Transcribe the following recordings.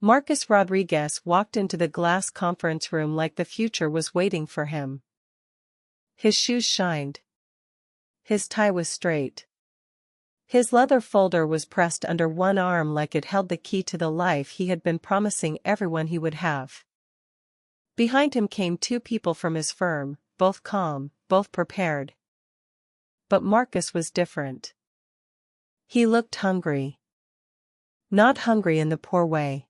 Marcus Rodriguez walked into the glass conference room like the future was waiting for him. His shoes shined. His tie was straight. His leather folder was pressed under one arm like it held the key to the life he had been promising everyone he would have. Behind him came two people from his firm, both calm, both prepared. But Marcus was different. He looked hungry. Not hungry in the poor way.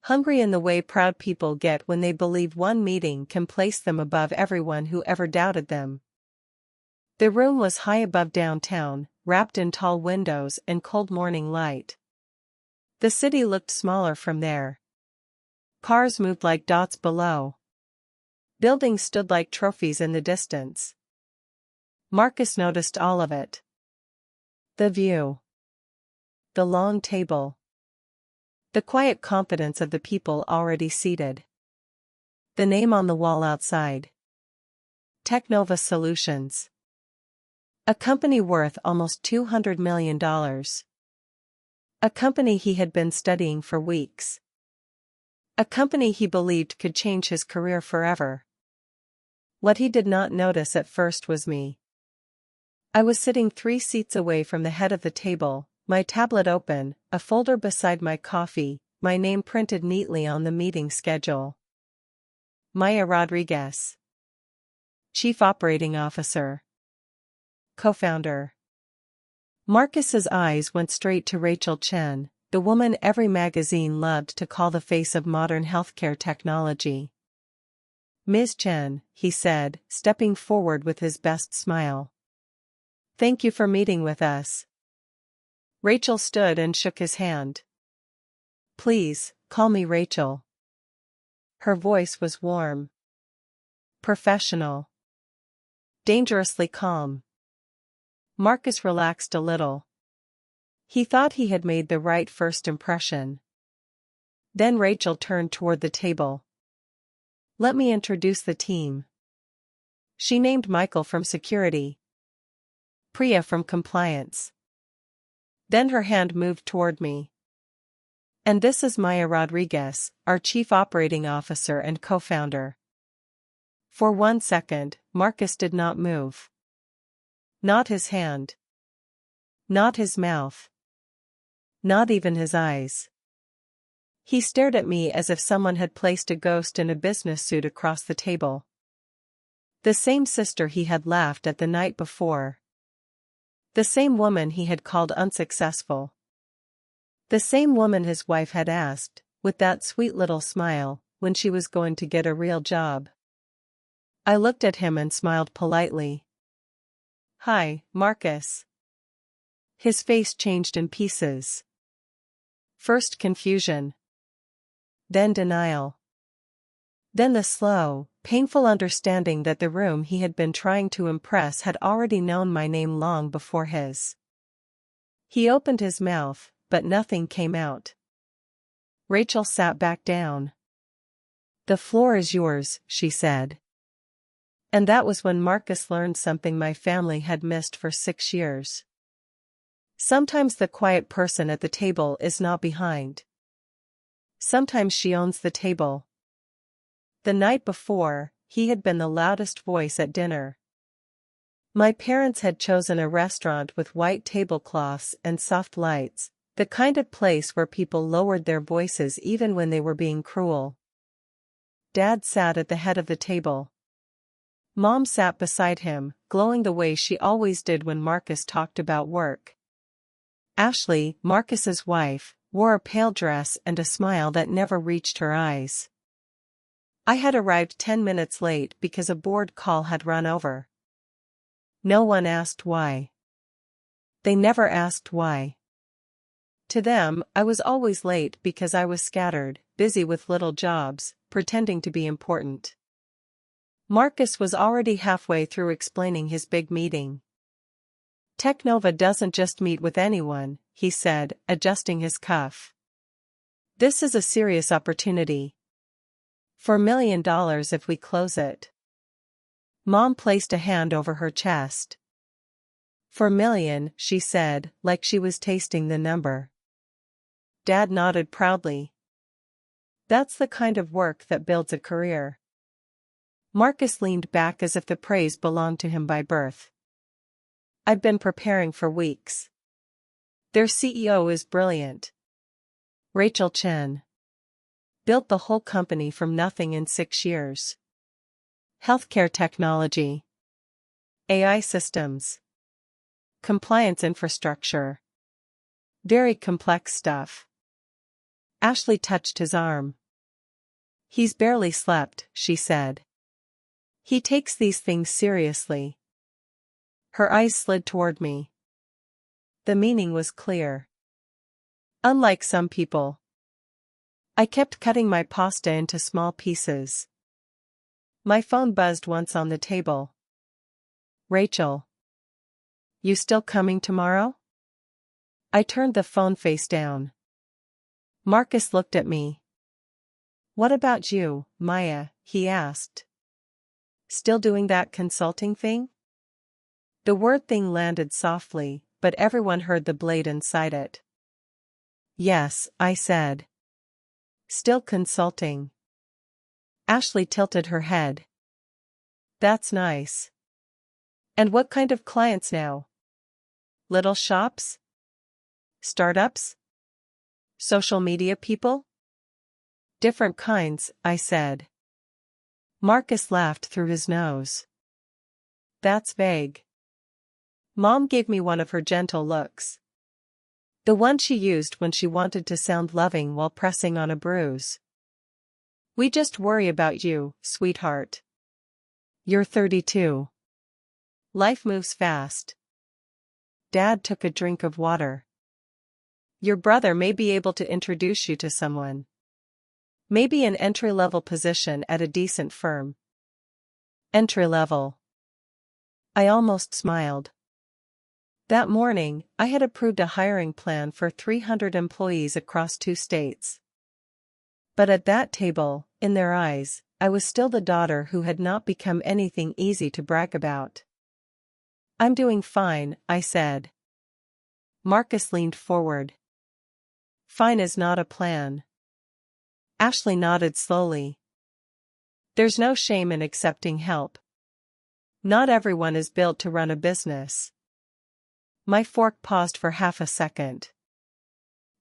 Hungry in the way proud people get when they believe one meeting can place them above everyone who ever doubted them. The room was high above downtown, wrapped in tall windows and cold morning light. The city looked smaller from there. Cars moved like dots below. Buildings stood like trophies in the distance. Marcus noticed all of it. The view. The long table. The quiet confidence of the people already seated. The name on the wall outside. Technova Solutions. A company worth almost $200 million. A company he had been studying for weeks. A company he believed could change his career forever. What he did not notice at first was me. I was sitting 3 seats away from the head of the table, my tablet open, a folder beside my coffee, my name printed neatly on the meeting schedule. Maya Rodriguez. Chief Operating Officer. Co-founder. Marcus's eyes went straight to Rachel Chen, the woman every magazine loved to call the face of modern healthcare technology. Ms. Chen, he said, stepping forward with his best smile. Thank you for meeting with us. Rachel stood and shook his hand. Please, call me Rachel. Her voice was warm. Professional. Dangerously calm. Marcus relaxed a little. He thought he had made the right first impression. Then Rachel turned toward the table. Let me introduce the team. She named Michael from security. Priya from compliance. Then her hand moved toward me. And this is Maya Rodriguez, our Chief Operating Officer and co-founder. For 1 second, Marcus did not move. Not his hand. Not his mouth. Not even his eyes. He stared at me as if someone had placed a ghost in a business suit across the table. The same sister he had laughed at the night before. The same woman he had called unsuccessful. The same woman his wife had asked, with that sweet little smile, when she was going to get a real job. I looked at him and smiled politely. Hi, Marcus. His face changed in pieces. First confusion. Then denial. Then the slow, painful understanding that the room he had been trying to impress had already known my name long before his. He opened his mouth, but nothing came out. Rachel sat back down. The floor is yours, she said. And that was when Marcus learned something my family had missed for 6 years. Sometimes the quiet person at the table is not behind. Sometimes she owns the table. The night before, he had been the loudest voice at dinner. My parents had chosen a restaurant with white tablecloths and soft lights, the kind of place where people lowered their voices even when they were being cruel. Dad sat at the head of the table. Mom sat beside him, glowing the way she always did when Marcus talked about work. Ashley, Marcus's wife, wore a pale dress and a smile that never reached her eyes. I had arrived 10 minutes late because a board call had run over. No one asked why. They never asked why. To them, I was always late because I was scattered, busy with little jobs, pretending to be important. Marcus was already halfway through explaining his big meeting. Technova doesn't just meet with anyone, he said, adjusting his cuff. This is a serious opportunity. For $1 million if we close it. Mom placed a hand over her chest. For $1 million, she said, like she was tasting the number. Dad nodded proudly. That's the kind of work that builds a career. Marcus leaned back as if the praise belonged to him by birth. I've been preparing for weeks. Their CEO is brilliant. Rachel Chen. Built the whole company from nothing in 6 years. Healthcare technology. AI systems. Compliance infrastructure. Very complex stuff. Ashley touched his arm. He's barely slept, she said. He takes these things seriously. Her eyes slid toward me. The meaning was clear. Unlike some people. I kept cutting my pasta into small pieces. My phone buzzed once on the table. Rachel. You still coming tomorrow? I turned the phone face down. Marcus looked at me. What about you, Maya? He asked. Still doing that consulting thing? The word thing landed softly, but everyone heard the blade inside it. Yes, I said. Still consulting. Ashley tilted her head. That's nice. And what kind of clients now? Little shops? Startups? Social media people? Different kinds, I said. Marcus laughed through his nose. That's vague. Mom gave me one of her gentle looks. The one she used when she wanted to sound loving while pressing on a bruise. We just worry about you, sweetheart. You're 32. Life moves fast. Dad took a drink of water. Your brother may be able to introduce you to someone. Maybe an entry-level position at a decent firm. Entry-level. I almost smiled. That morning, I had approved a hiring plan for 300 employees across 2 states. But at that table, in their eyes, I was still the daughter who had not become anything easy to brag about. I'm doing fine, I said. Marcus leaned forward. Fine is not a plan. Ashley nodded slowly. There's no shame in accepting help. Not everyone is built to run a business. My fork paused for half a second.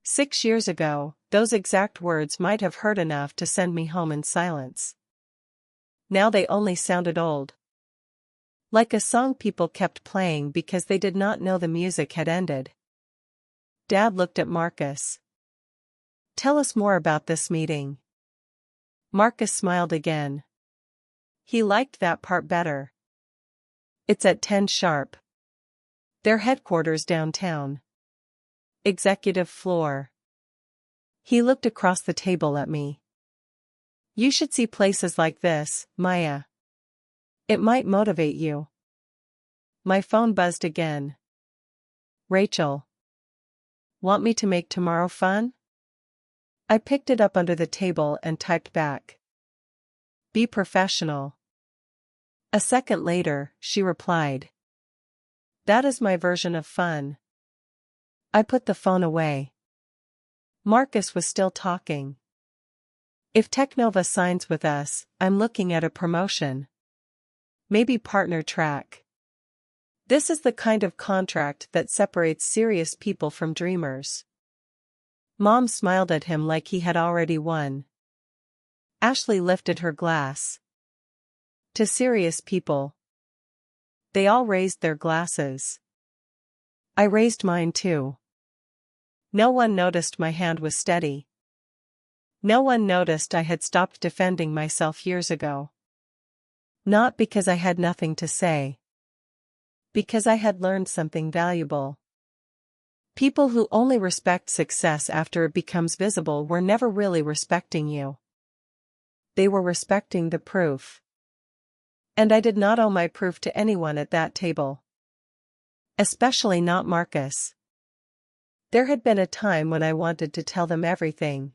6 years ago, those exact words might have hurt enough to send me home in silence. Now they only sounded old. Like a song people kept playing because they did not know the music had ended. Dad looked at Marcus. Tell us more about this meeting. Marcus smiled again. He liked that part better. It's at 10 sharp. Their headquarters downtown. Executive floor. He looked across the table at me. You should see places like this, Maya. It might motivate you. My phone buzzed again. Rachel. Want me to make tomorrow fun? I picked it up under the table and typed back. Be professional. A second later, she replied. That is my version of fun. I put the phone away. Marcus was still talking. If Technova signs with us, I'm looking at a promotion. Maybe partner track. This is the kind of contract that separates serious people from dreamers. Mom smiled at him like he had already won. Ashley lifted her glass. To serious people. They all raised their glasses. I raised mine too. No one noticed my hand was steady. No one noticed I had stopped defending myself years ago. Not because I had nothing to say. Because I had learned something valuable. People who only respect success after it becomes visible were never really respecting you. They were respecting the proof. And I did not owe my proof to anyone at that table. Especially not Marcus. There had been a time when I wanted to tell them everything.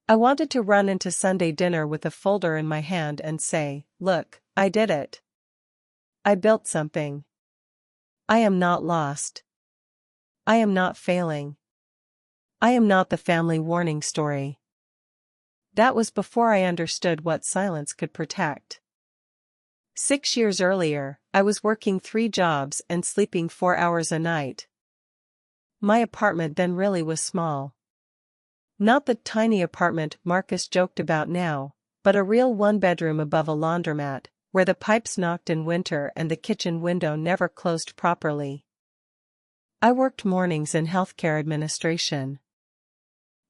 I wanted to run into Sunday dinner with a folder in my hand and say, look, I did it. I built something. I am not lost. I am not failing. I am not the family warning story. That was before I understood what silence could protect. 6 years earlier, I was working 3 jobs and sleeping 4 hours a night. My apartment then really was small. Not the tiny apartment Marcus joked about now, but a real one-bedroom above a laundromat, where the pipes knocked in winter and the kitchen window never closed properly. I worked mornings in healthcare administration.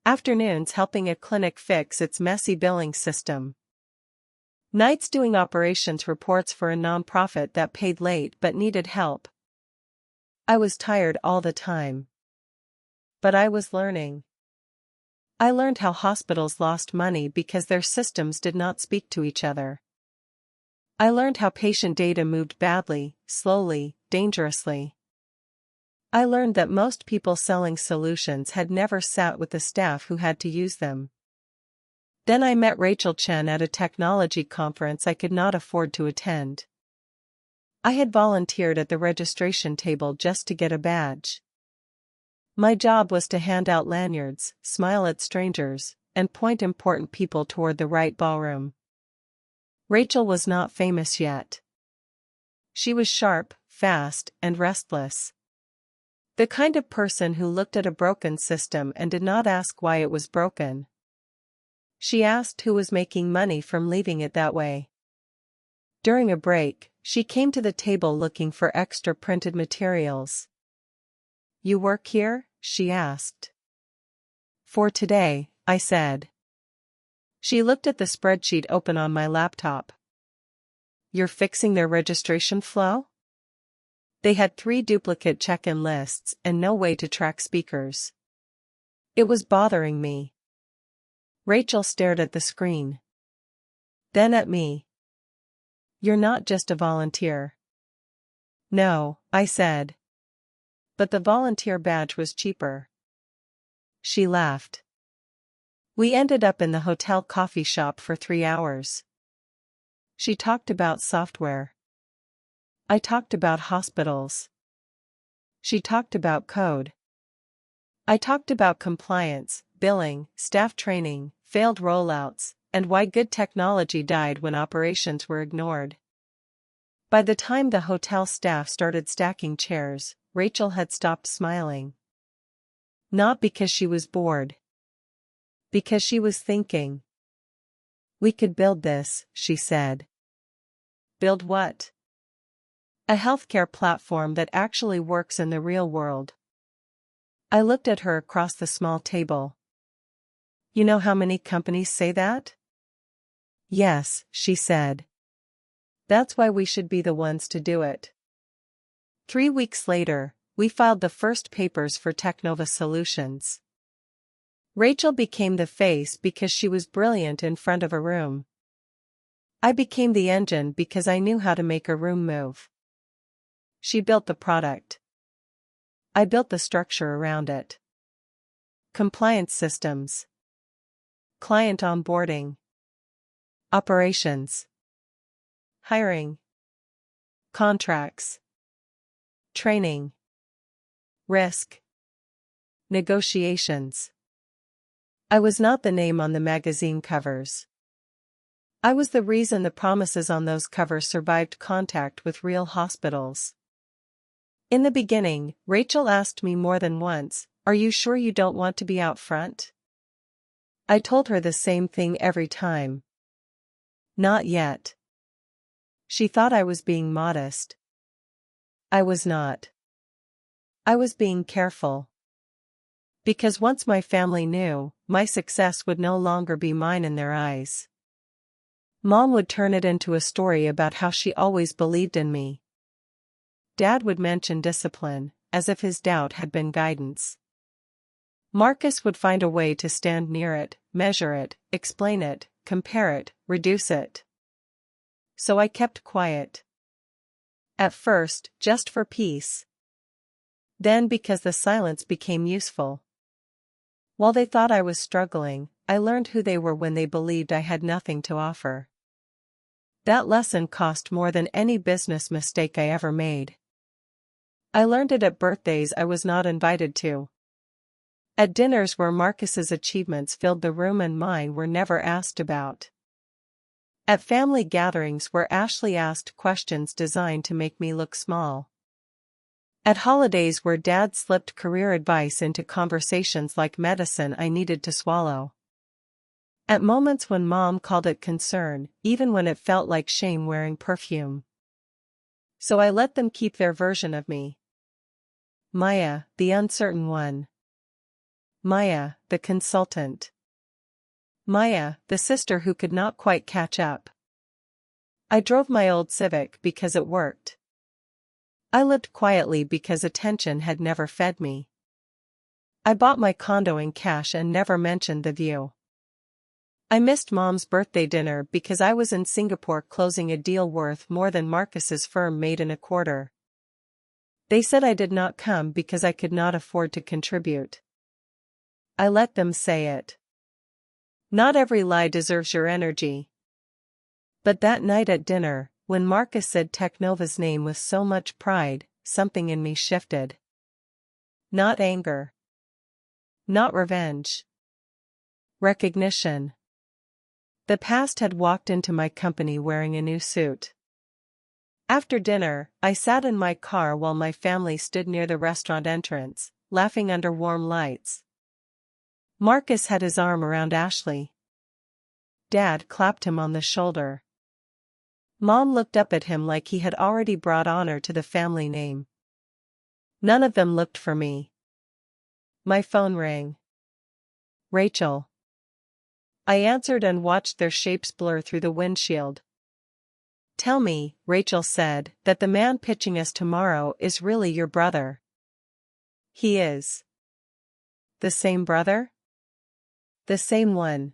Afternoons helping a clinic fix its messy billing system. Nights doing operations reports for a nonprofit that paid late but needed help. I was tired all the time. But I was learning. I learned how hospitals lost money because their systems did not speak to each other. I learned how patient data moved badly, slowly, dangerously. I learned that most people selling solutions had never sat with the staff who had to use them. Then I met Rachel Chen at a technology conference I could not afford to attend. I had volunteered at the registration table just to get a badge. My job was to hand out lanyards, smile at strangers, and point important people toward the right ballroom. Rachel was not famous yet. She was sharp, fast, and restless. The kind of person who looked at a broken system and did not ask why it was broken. She asked who was making money from leaving it that way. During a break, she came to the table looking for extra printed materials. "You work here?" she asked. "For today," I said. She looked at the spreadsheet open on my laptop. "You're fixing their registration flow?" They had 3 duplicate check-in lists and no way to track speakers. It was bothering me. Rachel stared at the screen. Then at me. "You're not just a volunteer." "No," I said. "But the volunteer badge was cheaper." She laughed. We ended up in the hotel coffee shop for 3 hours. She talked about software. I talked about hospitals. She talked about code. I talked about compliance, billing, staff training, failed rollouts, and why good technology died when operations were ignored. By the time the hotel staff started stacking chairs, Rachel had stopped smiling. Not because she was bored. Because she was thinking. "We could build this," she said. "Build what?" "A healthcare platform that actually works in the real world." I looked at her across the small table. "You know how many companies say that?" "Yes," she said. "That's why we should be the ones to do it." 3 weeks later, we filed the first papers for Technova Solutions. Rachel became the face because she was brilliant in front of a room. I became the engine because I knew how to make a room move. She built the product. I built the structure around it. Compliance systems. Client onboarding. Operations. Hiring. Contracts. Training. Risk. Negotiations. I was not the name on the magazine covers. I was the reason the promises on those covers survived contact with real hospitals. In the beginning, Rachel asked me more than once, "Are you sure you don't want to be out front?" I told her the same thing every time. Not yet. She thought I was being modest. I was not. I was being careful. Because once my family knew, my success would no longer be mine in their eyes. Mom would turn it into a story about how she always believed in me. Dad would mention discipline, as if his doubt had been guidance. Marcus would find a way to stand near it, measure it, explain it, compare it, reduce it. So I kept quiet. At first, just for peace. Then because the silence became useful. While they thought I was struggling, I learned who they were when they believed I had nothing to offer. That lesson cost more than any business mistake I ever made. I learned it at birthdays I was not invited to. At dinners where Marcus's achievements filled the room and mine were never asked about. At family gatherings where Ashley asked questions designed to make me look small. At holidays where Dad slipped career advice into conversations like medicine I needed to swallow. At moments when Mom called it concern, even when it felt like shame wearing perfume. So I let them keep their version of me. Maya, the uncertain one. Maya, the consultant. Maya, the sister who could not quite catch up. I drove my old Civic because it worked. I lived quietly because attention had never fed me. I bought my condo in cash and never mentioned the view. I missed Mom's birthday dinner because I was in Singapore closing a deal worth more than Marcus's firm made in a quarter. They said I did not come because I could not afford to contribute. I let them say it. Not every lie deserves your energy. But that night at dinner, when Marcus said Technova's name with so much pride, something in me shifted. Not anger. Not revenge. Recognition. The past had walked into my company wearing a new suit. After dinner, I sat in my car while my family stood near the restaurant entrance, laughing under warm lights. Marcus had his arm around Ashley. Dad clapped him on the shoulder. Mom looked up at him like he had already brought honor to the family name. None of them looked for me. My phone rang. Rachel. I answered and watched their shapes blur through the windshield. Tell me, Rachel said, that the man pitching us tomorrow is really your brother. He is. The same brother? The same one.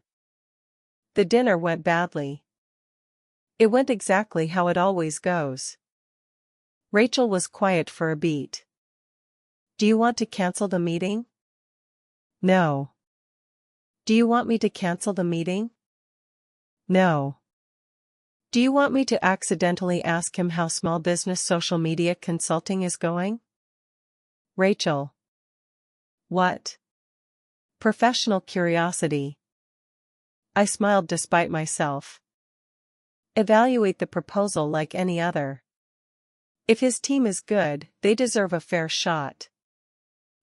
The dinner went badly. It went exactly how it always goes. Rachel was quiet for a beat. Do you want to cancel the meeting? No. Do you want me to cancel the meeting? No. Do you want me to accidentally ask him how small business social media consulting is going? Rachel. What? Professional curiosity. I smiled despite myself. Evaluate the proposal like any other. If his team is good, they deserve a fair shot.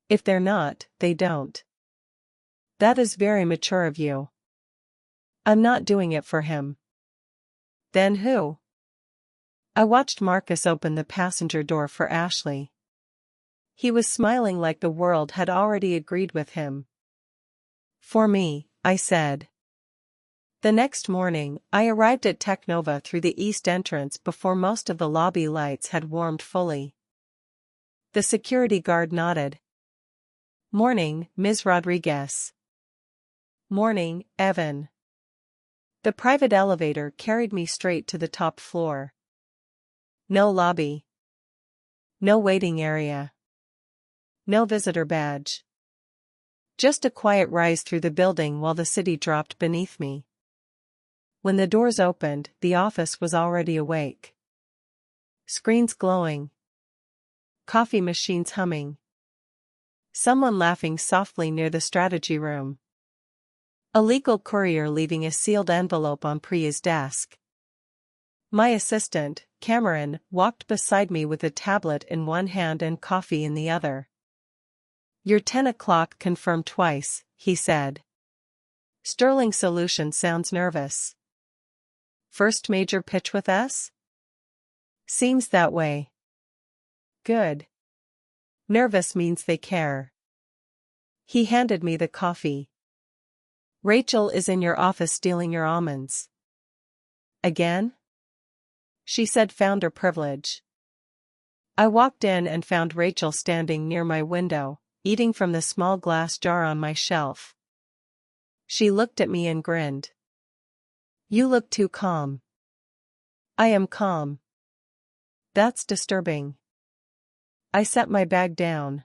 If they're not, they don't. That is very mature of you. I'm not doing it for him. Then who? I watched Marcus open the passenger door for Ashley. He was smiling like the world had already agreed with him. For me, I said. The next morning, I arrived at Technova through the east entrance before most of the lobby lights had warmed fully. The security guard nodded. Morning, Ms. Rodriguez. Morning, Evan. The private elevator carried me straight to the top floor. No lobby. No waiting area. No visitor badge. Just a quiet rise through the building while the city dropped beneath me. When the doors opened, the office was already awake. Screens glowing. Coffee machines humming. Someone laughing softly near the strategy room. A legal courier leaving a sealed envelope on Priya's desk. My assistant, Cameron, walked beside me with a tablet in one hand and coffee in the other. Your 10 o'clock confirmed twice, he said. Sterling Solution sounds nervous. First major pitch with us? Seems that way. Good. Nervous means they care. He handed me the coffee. Rachel is in your office stealing your almonds. Again? She said founder privilege. I walked in and found Rachel standing near my window, eating from the small glass jar on my shelf. She looked at me and grinned. You look too calm. I am calm. That's disturbing. I set my bag down.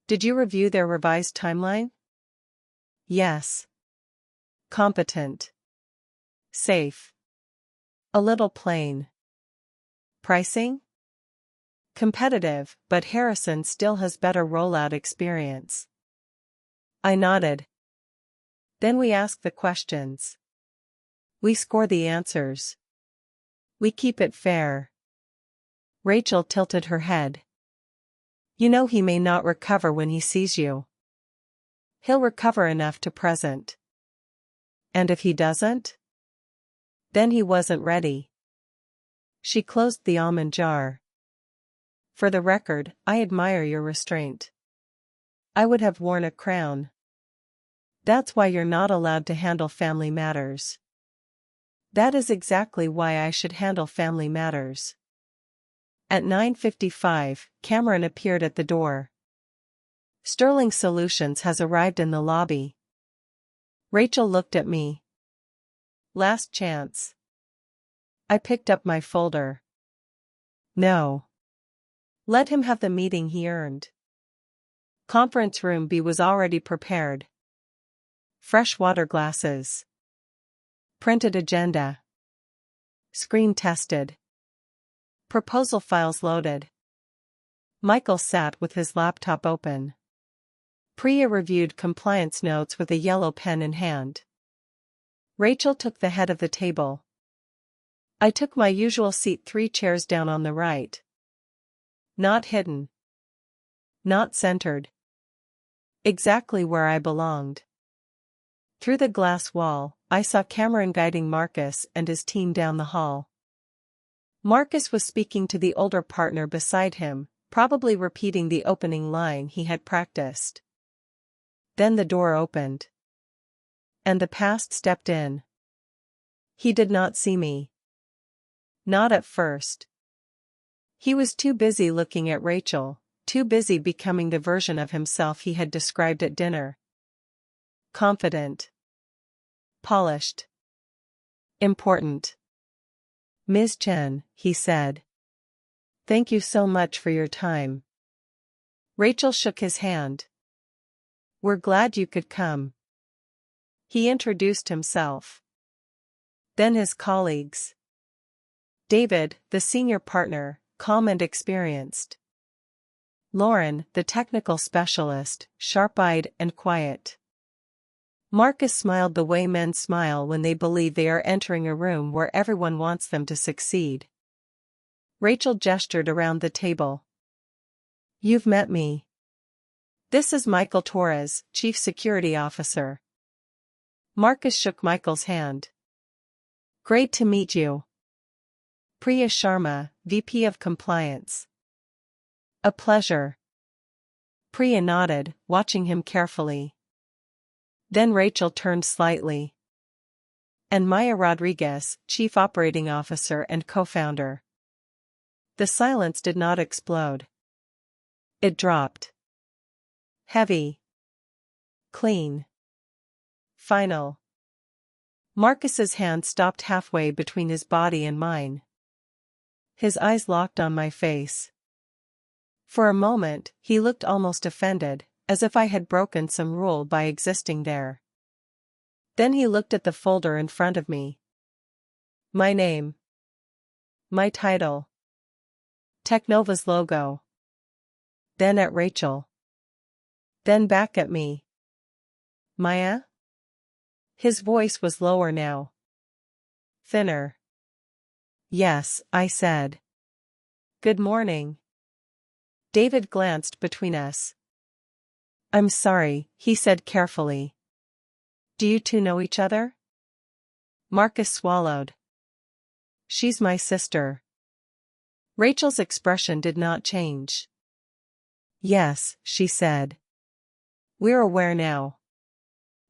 Did you review their revised timeline? Yes. Competent. Safe. A little plain. Pricing? Competitive, but Harrison still has better rollout experience. I nodded. Then we ask the questions. We score the answers. We keep it fair. Rachel tilted her head. You know he may not recover when he sees you. He'll recover enough to present. And if he doesn't? Then he wasn't ready. She closed the almond jar. For the record, I admire your restraint. I would have worn a crown. That's why you're not allowed to handle family matters. That is exactly why I should handle family matters. At 9:55, Cameron appeared at the door. Sterling Solutions has arrived in the lobby. Rachel looked at me. Last chance. I picked up my folder. No. Let him have the meeting he earned. Conference room B was already prepared. Fresh water glasses. Printed agenda. Screen tested. Proposal files loaded. Michael sat with his laptop open. Priya reviewed compliance notes with a yellow pen in hand. Rachel took the head of the table. I took my usual seat 3 chairs down on the right. Not hidden. Not centered. Exactly where I belonged. Through the glass wall, I saw Cameron guiding Marcus and his team down the hall. Marcus was speaking to the older partner beside him, probably repeating the opening line he had practiced. Then the door opened. And the past stepped in. He did not see me. Not at first. He was too busy looking at Rachel, too busy becoming the version of himself he had described at dinner. Confident. Polished. Important. Ms. Chen, he said. Thank you so much for your time. Rachel shook his hand. We're glad you could come. He introduced himself. Then his colleagues. David, the senior partner, calm and experienced. Lauren, the technical specialist, sharp-eyed and quiet. Marcus smiled the way men smile when they believe they are entering a room where everyone wants them to succeed. Rachel gestured around the table. You've met me. This is Michael Torres, Chief Security Officer. Marcus shook Michael's hand. Great to meet you. Priya Sharma, VP of Compliance. A pleasure. Priya nodded, watching him carefully. Then Rachel turned slightly. And Maya Rodriguez, Chief Operating Officer and co-founder. The silence did not explode. It dropped. Heavy. Clean. Final. Marcus's hand stopped halfway between his body and mine. His eyes locked on my face. For a moment, he looked almost offended, as if I had broken some rule by existing there. Then he looked at the folder in front of me. My name. My title. Technova's logo. Then at Rachel. Then back at me. Maya? His voice was lower now. Thinner. Yes, I said. Good morning. David glanced between us. I'm sorry, he said carefully. Do you two know each other? Marcus swallowed. She's my sister. Rachel's expression did not change. Yes, she said. We're aware now.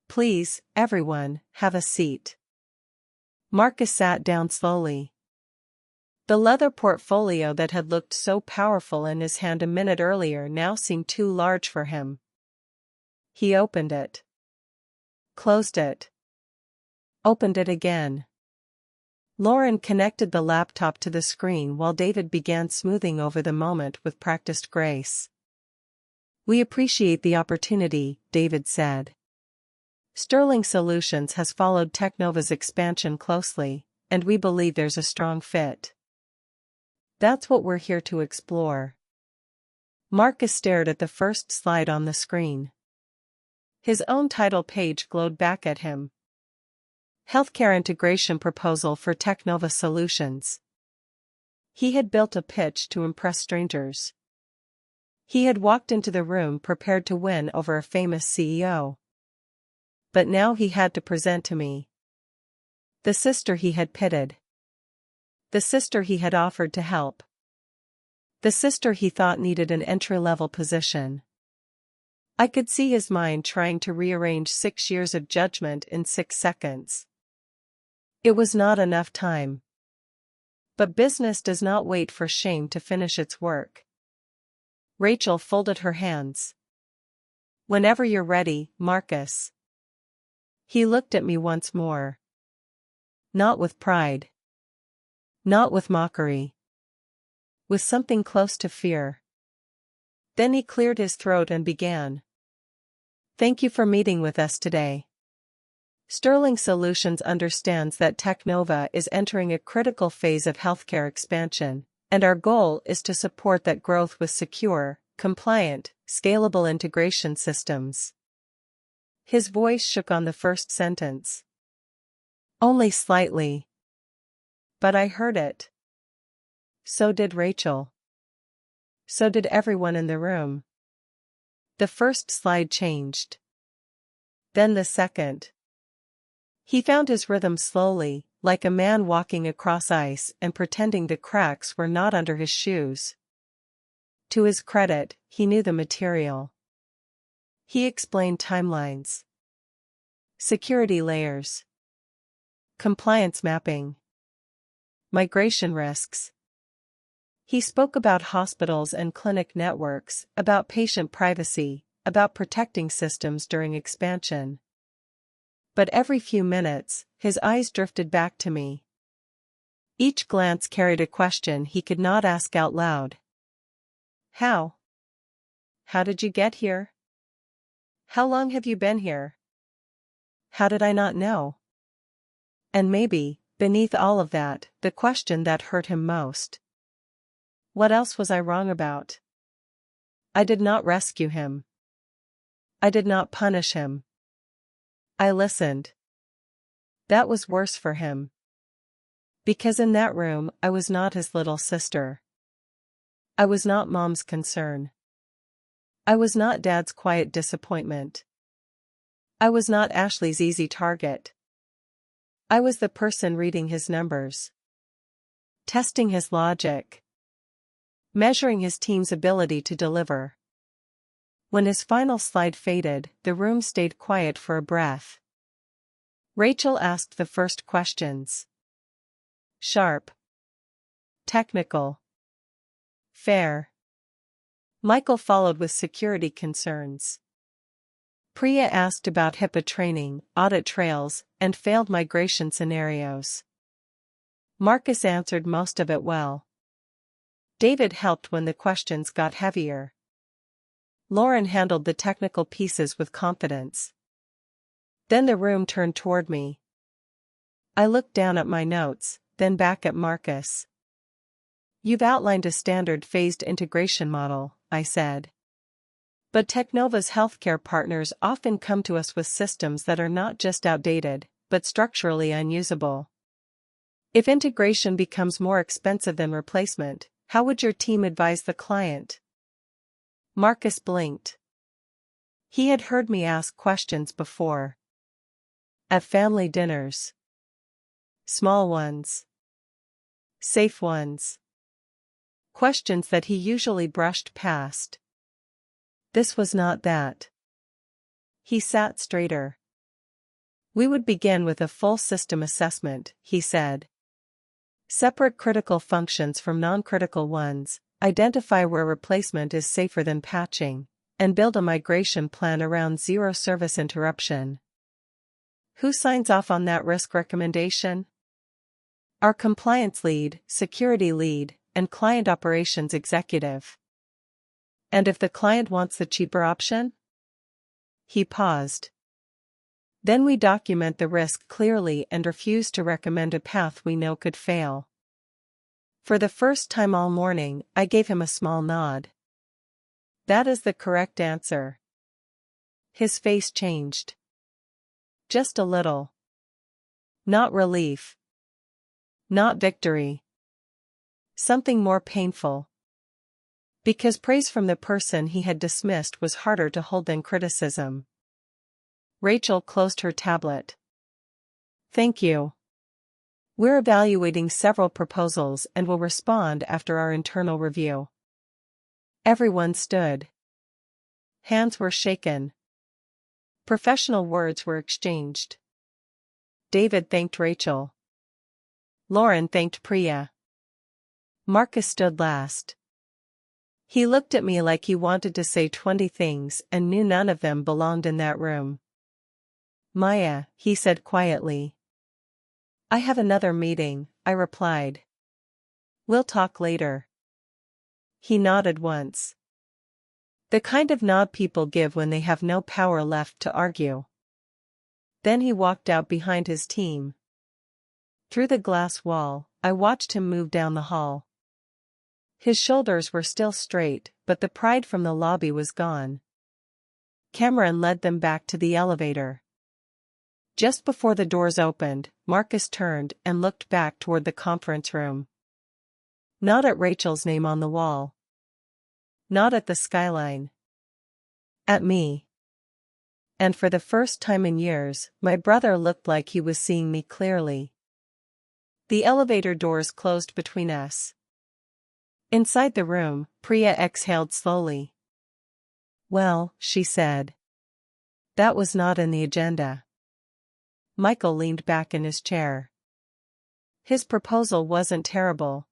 Please, everyone, have a seat. Marcus sat down slowly. The leather portfolio that had looked so powerful in his hand a minute earlier now seemed too large for him. He opened it. Closed it. Opened it again. Lauren connected the laptop to the screen while David began smoothing over the moment with practiced grace. We appreciate the opportunity, David said. Sterling Solutions has followed Technova's expansion closely, and we believe there's a strong fit. That's what we're here to explore. Marcus stared at the first slide on the screen. His own title page glowed back at him. Healthcare Integration Proposal for Technova Solutions. He had built a pitch to impress strangers. He had walked into the room prepared to win over a famous CEO. But now he had to present to me the sister he had pitied. The sister he had offered to help. The sister he thought needed an entry-level position. I could see his mind trying to rearrange 6 years of judgment in 6 seconds. It was not enough time. But business does not wait for shame to finish its work. Rachel folded her hands. Whenever you're ready, Marcus. He looked at me once more. Not with pride. Not with mockery. With something close to fear. Then he cleared his throat and began. Thank you for meeting with us today. Sterling Solutions understands that Technova is entering a critical phase of healthcare expansion, and our goal is to support that growth with secure, compliant, scalable integration systems. His voice shook on the first sentence. Only slightly. But I heard it. So did Rachel. So did everyone in the room. The first slide changed. Then the second. He found his rhythm slowly, like a man walking across ice and pretending the cracks were not under his shoes. To his credit, he knew the material. He explained timelines. Security layers. Compliance mapping. Migration risks. He spoke about hospitals and clinic networks, about patient privacy, about protecting systems during expansion. But every few minutes, his eyes drifted back to me. Each glance carried a question he could not ask out loud. How? How did you get here? How long have you been here? How did I not know? And maybe, beneath all of that, the question that hurt him most. What else was I wrong about? I did not rescue him. I did not punish him. I listened. That was worse for him. Because in that room, I was not his little sister. I was not Mom's concern. I was not Dad's quiet disappointment. I was not Ashley's easy target. I was the person reading his numbers. Testing his logic. Measuring his team's ability to deliver. When his final slide faded, the room stayed quiet for a breath. Rachel asked the first questions. Sharp. Technical. Fair. Michael followed with security concerns. Priya asked about HIPAA training, audit trails, and failed migration scenarios. Marcus answered most of it well. David helped when the questions got heavier. Lauren handled the technical pieces with confidence. Then the room turned toward me. I looked down at my notes, then back at Marcus. You've outlined a standard phased integration model, I said. But Technova's healthcare partners often come to us with systems that are not just outdated, but structurally unusable. If integration becomes more expensive than replacement, how would your team advise the client? Marcus blinked. He had heard me ask questions before. At family dinners. Small ones. Safe ones. Questions that he usually brushed past. This was not that. He sat straighter. We would begin with a full system assessment, he said. Separate critical functions from non-critical ones, identify where replacement is safer than patching, and build a migration plan around zero service interruption. Who signs off on that risk recommendation? Our compliance lead, security lead, and client operations executive. And if the client wants the cheaper option? He paused. Then we document the risk clearly and refuse to recommend a path we know could fail. For the first time all morning, I gave him a small nod. That is the correct answer. His face changed. Just a little. Not relief. Not victory. Something more painful. Because praise from the person he had dismissed was harder to hold than criticism. Rachel closed her tablet. Thank you. We're evaluating several proposals and will respond after our internal review. Everyone stood. Hands were shaken. Professional words were exchanged. David thanked Rachel. Lauren thanked Priya. Marcus stood last. He looked at me like he wanted to say 20 things and knew none of them belonged in that room. Maya, he said quietly. I have another meeting, I replied. We'll talk later. He nodded once. The kind of nod people give when they have no power left to argue. Then he walked out behind his team. Through the glass wall, I watched him move down the hall. His shoulders were still straight, but the pride from the lobby was gone. Cameron led them back to the elevator. Just before the doors opened, Marcus turned and looked back toward the conference room. Not at Rachel's name on the wall. Not at the skyline. At me. And for the first time in years, my brother looked like he was seeing me clearly. The elevator doors closed between us. Inside the room, Priya exhaled slowly. Well, she said. That was not in the agenda. Michael leaned back in his chair. His proposal wasn't terrible.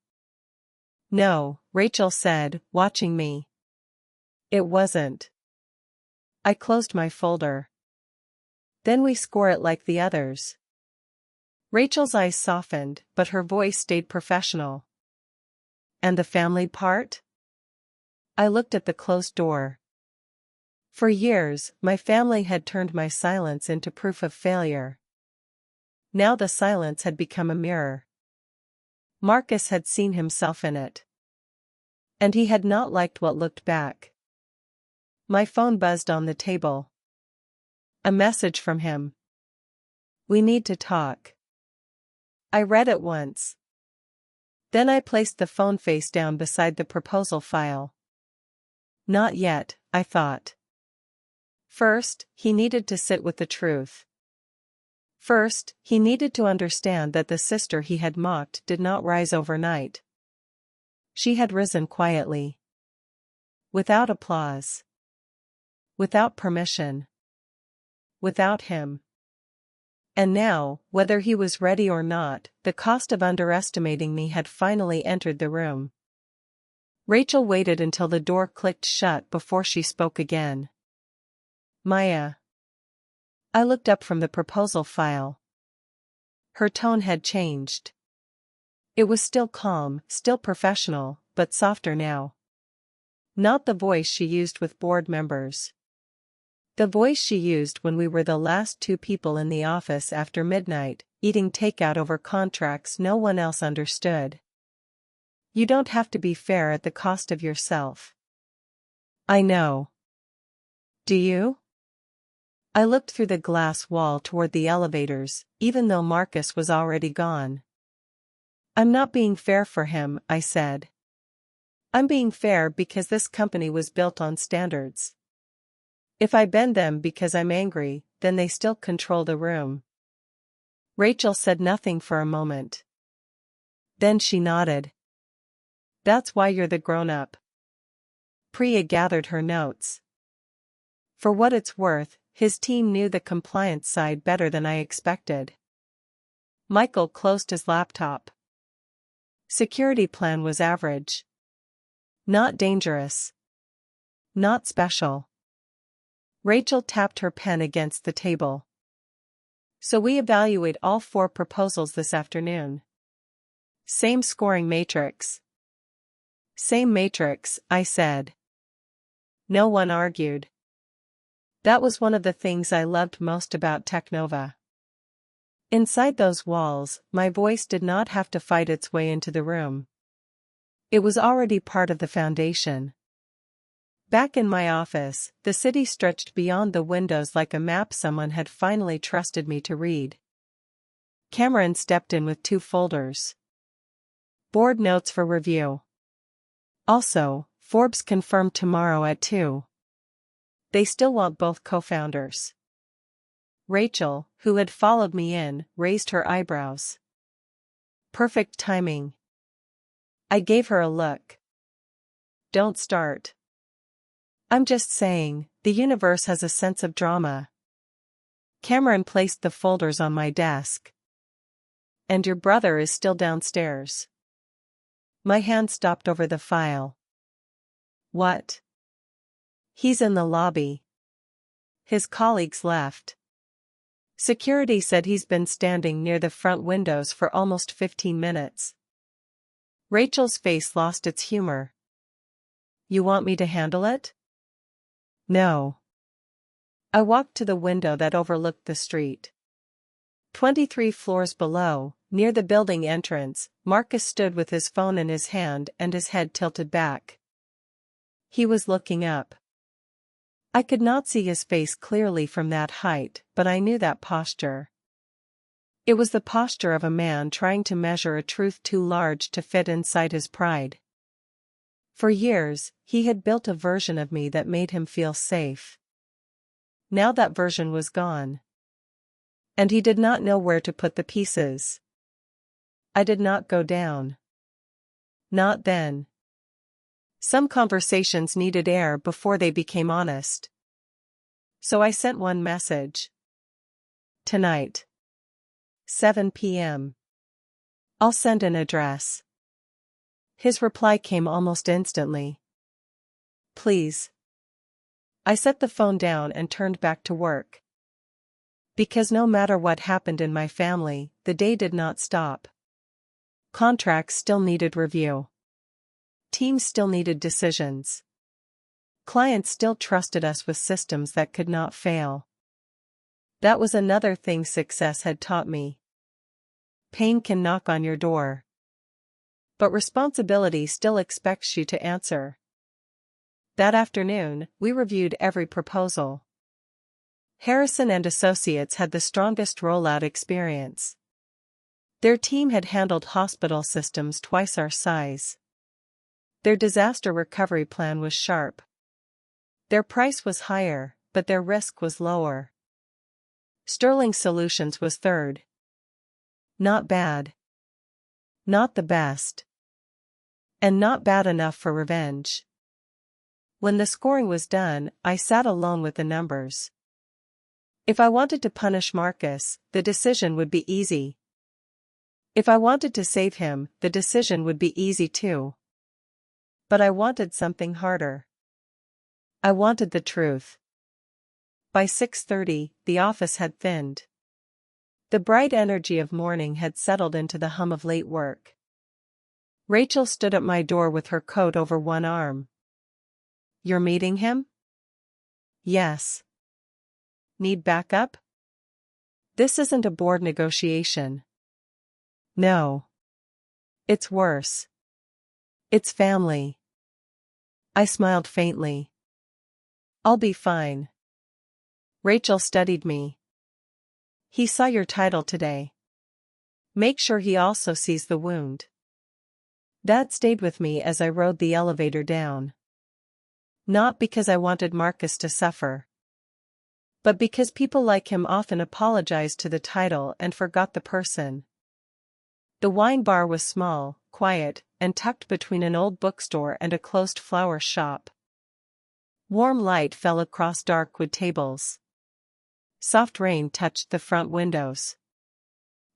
No, Rachel said, watching me. It wasn't. I closed my folder. Then we score it like the others. Rachel's eyes softened, but her voice stayed professional. And the family part? I looked at the closed door. For years, my family had turned my silence into proof of failure. Now the silence had become a mirror. Marcus had seen himself in it. And he had not liked what looked back. My phone buzzed on the table. A message from him. We need to talk. I read it once. Then I placed the phone face down beside the proposal file. Not yet, I thought. First, he needed to sit with the truth. First, he needed to understand that the sister he had mocked did not rise overnight. She had risen quietly. Without applause. Without permission. Without him. And now, whether he was ready or not, the cost of underestimating me had finally entered the room. Rachel waited until the door clicked shut before she spoke again. Maya. I looked up from the proposal file. Her tone had changed. It was still calm, still professional, but softer now. Not the voice she used with board members. The voice she used when we were the last two people in the office after midnight, eating takeout over contracts no one else understood. You don't have to be fair at the cost of yourself. I know. Do you? I looked through the glass wall toward the elevators, even though Marcus was already gone. I'm not being fair for him, I said. I'm being fair because this company was built on standards. If I bend them because I'm angry, then they still control the room. Rachel said nothing for a moment. Then she nodded. That's why you're the grown-up. Priya gathered her notes. For what it's worth, his team knew the compliance side better than I expected. Michael closed his laptop. Security plan was average. Not dangerous. Not special. Rachel tapped her pen against the table. So we evaluate all 4 proposals this afternoon. Same scoring matrix. Same matrix, I said. No one argued. That was one of the things I loved most about Technova. Inside those walls, my voice did not have to fight its way into the room. It was already part of the foundation. Back in my office, the city stretched beyond the windows like a map someone had finally trusted me to read. Cameron stepped in with 2 folders. Board notes for review. Also, Forbes confirmed tomorrow at 2. They still want both co-founders. Rachel, who had followed me in, raised her eyebrows. Perfect timing. I gave her a look. Don't start. I'm just saying, the universe has a sense of drama. Cameron placed the folders on my desk. And your brother is still downstairs. My hand stopped over the file. What? He's in the lobby. His colleagues left. Security said he's been standing near the front windows for almost 15 minutes. Rachel's face lost its humor. You want me to handle it? No. I walked to the window that overlooked the street. 23 floors below, near the building entrance, Marcus stood with his phone in his hand and his head tilted back. He was looking up. I could not see his face clearly from that height, but I knew that posture. It was the posture of a man trying to measure a truth too large to fit inside his pride. For years, he had built a version of me that made him feel safe. Now that version was gone. And he did not know where to put the pieces. I did not go down. Not then. Some conversations needed air before they became honest. So I sent one message. Tonight. 7 p.m. I'll send an address. His reply came almost instantly. Please. I set the phone down and turned back to work. Because no matter what happened in my family, the day did not stop. Contracts still needed review. Teams still needed decisions. Clients still trusted us with systems that could not fail. That was another thing success had taught me. Pain can knock on your door. But responsibility still expects you to answer. That afternoon, we reviewed every proposal. Harrison and Associates had the strongest rollout experience. Their team had handled hospital systems twice our size. Their disaster recovery plan was sharp. Their price was higher, but their risk was lower. Sterling Solutions was third. Not bad. Not the best. And not bad enough for revenge. When the scoring was done, I sat alone with the numbers. If I wanted to punish Marcus, the decision would be easy. If I wanted to save him, the decision would be easy too. But I wanted something harder. I wanted the truth. By 6:30, the office had thinned. The bright energy of morning had settled into the hum of late work. Rachel stood at my door with her coat over one arm. You're meeting him? Yes. Need backup? This isn't a board negotiation. No. It's worse. It's family. I smiled faintly. I'll be fine. Rachel studied me. He saw your title today. Make sure he also sees the wound. That stayed with me as I rode the elevator down. Not because I wanted Marcus to suffer. But because people like him often apologized to the title and forgot the person. The wine bar was small, quiet, and tucked between an old bookstore and a closed flower shop. Warm light fell across dark wood tables. Soft rain touched the front windows.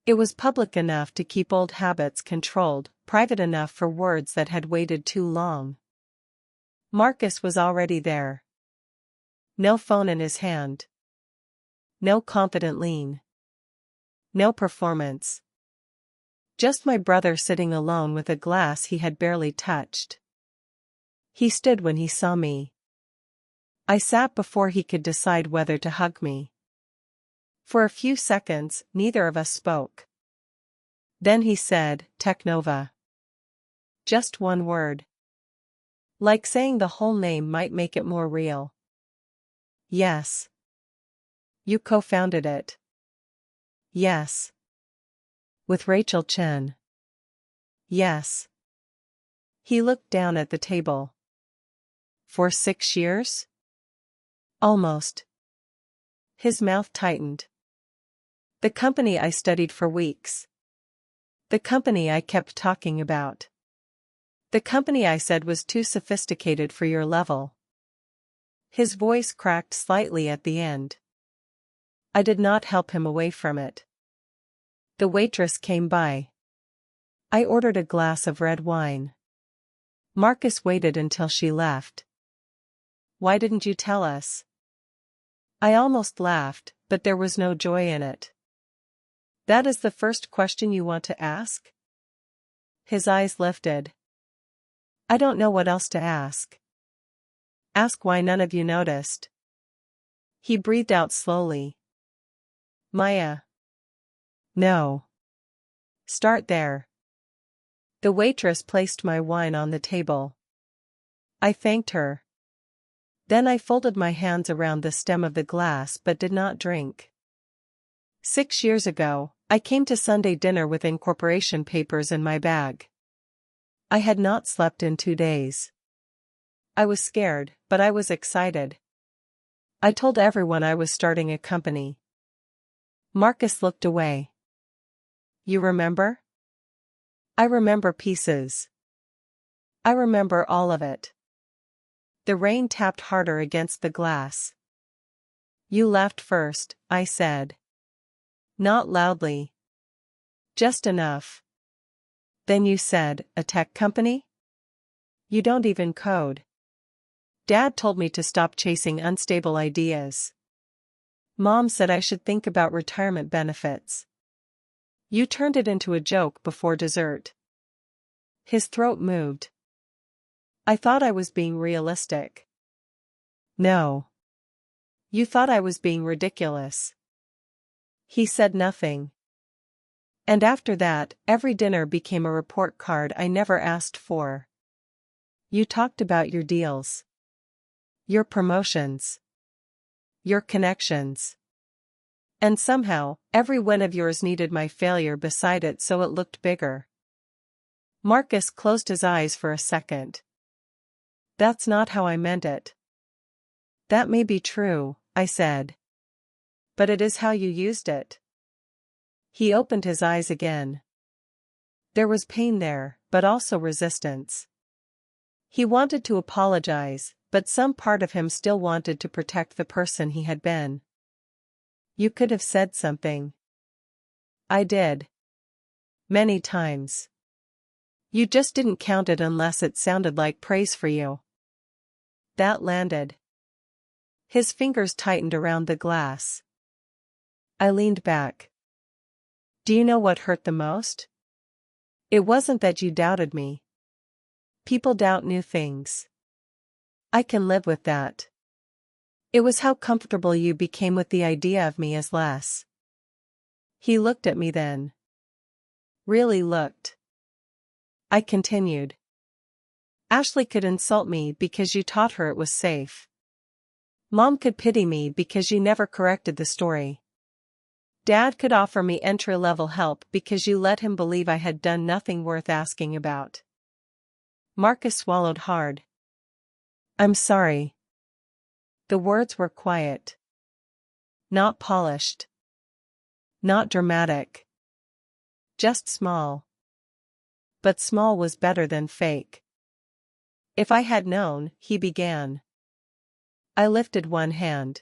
It was public enough to keep old habits controlled, private enough for words that had waited too long. Marcus was already there. No phone in his hand. No confident lean. No performance. Just my brother sitting alone with a glass he had barely touched. He stood when he saw me. I sat before he could decide whether to hug me. For a few seconds, neither of us spoke. Then he said, Technova. Just one word. Like saying the whole name might make it more real. Yes. You co-founded it. Yes. With Rachel Chen. Yes. He looked down at the table. For 6 years? Almost. His mouth tightened. The company I studied for weeks. The company I kept talking about. The company I said was too sophisticated for your level. His voice cracked slightly at the end. I did not help him away from it. The waitress came by. I ordered a glass of red wine. Marcus waited until she left. Why didn't you tell us? I almost laughed, but there was no joy in it. That is the first question you want to ask? His eyes lifted. I don't know what else to ask. Ask why none of you noticed. He breathed out slowly. Maya. No. Start there. The waitress placed my wine on the table. I thanked her. Then I folded my hands around the stem of the glass but did not drink. 6 years ago, I came to Sunday dinner with incorporation papers in my bag. I had not slept in 2 days. I was scared, but I was excited. I told everyone I was starting a company. Marcus looked away. You remember? I remember pieces. I remember all of it. The rain tapped harder against the glass. You laughed first, I said. Not loudly. Just enough. Then you said, a tech company? You don't even code. Dad told me to stop chasing unstable ideas. Mom said I should think about retirement benefits. You turned it into a joke before dessert. His throat moved. I thought I was being realistic. No. You thought I was being ridiculous. He said nothing. And after that, every dinner became a report card I never asked for. You talked about your deals. Your promotions. Your connections. And somehow, every one of yours needed my failure beside it so it looked bigger. Marcus closed his eyes for a second. That's not how I meant it. That may be true, I said. But it is how you used it. He opened his eyes again. There was pain there, but also resistance. He wanted to apologize, but some part of him still wanted to protect the person he had been. You could have said something. I did. Many times. You just didn't count it unless it sounded like praise for you. That landed. His fingers tightened around the glass. I leaned back. Do you know what hurt the most? It wasn't that you doubted me. People doubt new things. I can live with that. It was how comfortable you became with the idea of me as less. He looked at me then. Really looked. I continued. Ashley could insult me because you taught her it was safe. Mom could pity me because you never corrected the story. Dad could offer me entry-level help because you let him believe I had done nothing worth asking about. Marcus swallowed hard. I'm sorry. The words were quiet. Not polished. Not dramatic. Just small. But small was better than fake. If I had known, he began. I lifted one hand.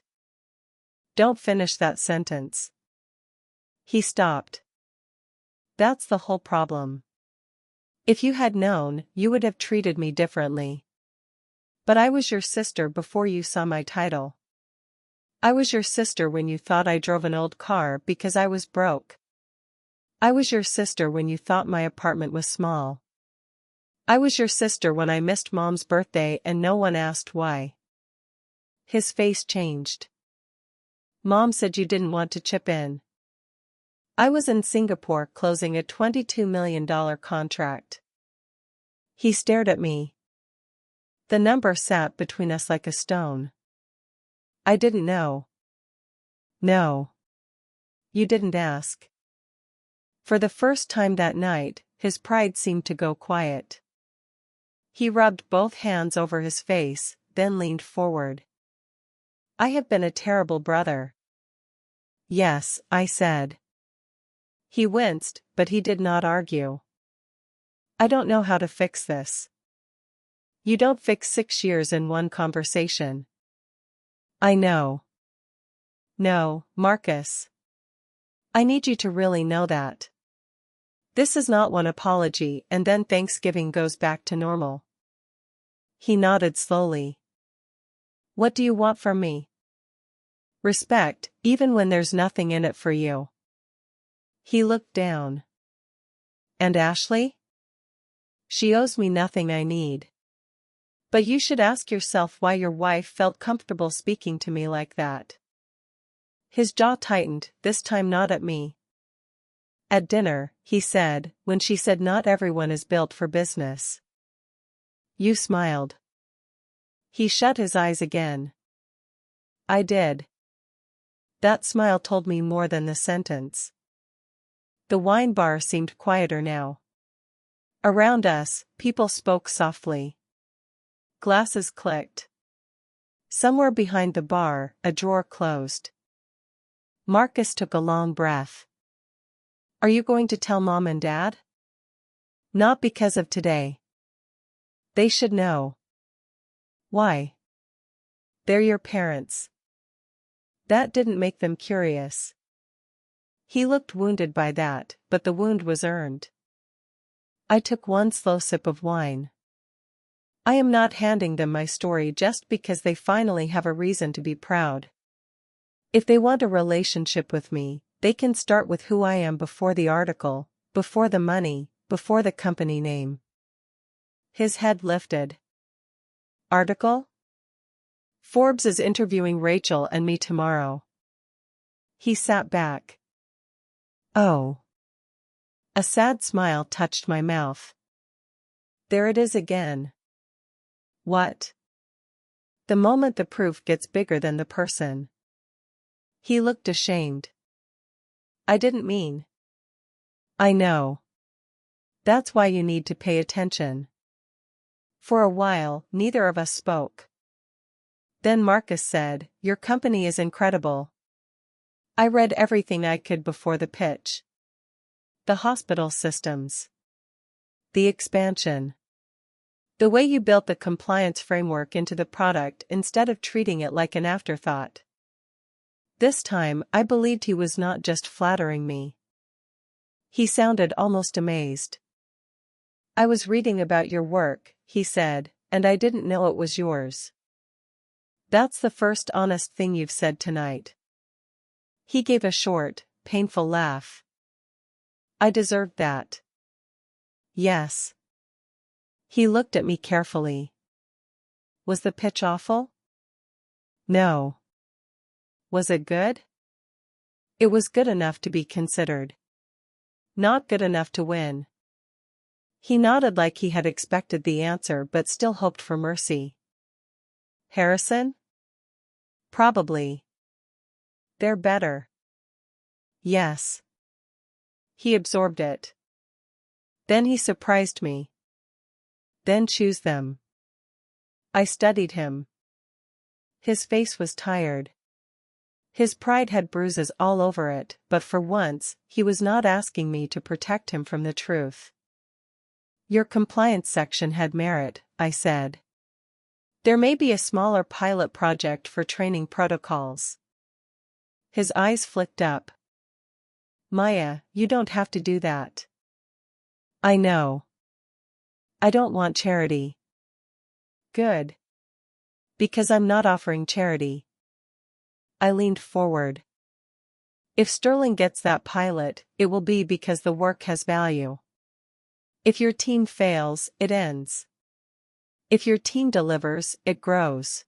Don't finish that sentence. He stopped. That's the whole problem. If you had known, you would have treated me differently. But I was your sister before you saw my title. I was your sister when you thought I drove an old car because I was broke. I was your sister when you thought my apartment was small. I was your sister when I missed Mom's birthday and no one asked why. His face changed. Mom said you didn't want to chip in. I was in Singapore closing a $22 million contract. He stared at me. The number sat between us like a stone. I didn't know. No. You didn't ask. For the first time that night, his pride seemed to go quiet. He rubbed both hands over his face, then leaned forward. I have been a terrible brother. Yes, I said. He winced, but he did not argue. I don't know how to fix this. You don't fix 6 years in one conversation. I know. No, Marcus. I need you to really know that. This is not one apology and then Thanksgiving goes back to normal. He nodded slowly. What do you want from me? Respect, even when there's nothing in it for you. He looked down. And Ashley? She owes me nothing I need. But you should ask yourself why your wife felt comfortable speaking to me like that. His jaw tightened, this time not at me. At dinner, he said, when she said not everyone is built for business. You smiled. He shut his eyes again. I did. That smile told me more than the sentence. The wine bar seemed quieter now. Around us, people spoke softly. Glasses clicked. Somewhere behind the bar, a drawer closed. Marcus took a long breath. Are you going to tell Mom and Dad? Not because of today. They should know. Why? They're your parents. That didn't make them curious. He looked wounded by that, but the wound was earned. I took one slow sip of wine. I am not handing them my story just because they finally have a reason to be proud. If they want a relationship with me, they can start with who I am before the article, before the money, before the company name. His head lifted. Article? Forbes is interviewing Rachel and me tomorrow. He sat back. Oh. A sad smile touched my mouth. There it is again. What? The moment the proof gets bigger than the person. He looked ashamed. I didn't mean. I know. That's why you need to pay attention. For a while, neither of us spoke. Then Marcus said, Your company is incredible. I read everything I could before the pitch. The hospital systems. The expansion. The way you built the compliance framework into the product instead of treating it like an afterthought. This time, I believed he was not just flattering me. He sounded almost amazed. I was reading about your work, he said, and I didn't know it was yours. That's the first honest thing you've said tonight. He gave a short, painful laugh. I deserved that. Yes. He looked at me carefully. Was the pitch awful? No. Was it good? It was good enough to be considered. Not good enough to win. He nodded like he had expected the answer but still hoped for mercy. Harrison? Probably. They're better. Yes. He absorbed it. Then he surprised me. Then choose them. I studied him. His face was tired. His pride had bruises all over it, but for once, he was not asking me to protect him from the truth. Your compliance section had merit, I said. There may be a smaller pilot project for training protocols. His eyes flicked up. Maya, you don't have to do that. I know. I don't want charity. Good. Because I'm not offering charity. I leaned forward. If Sterling gets that pilot, it will be because the work has value. If your team fails, it ends. If your team delivers, it grows.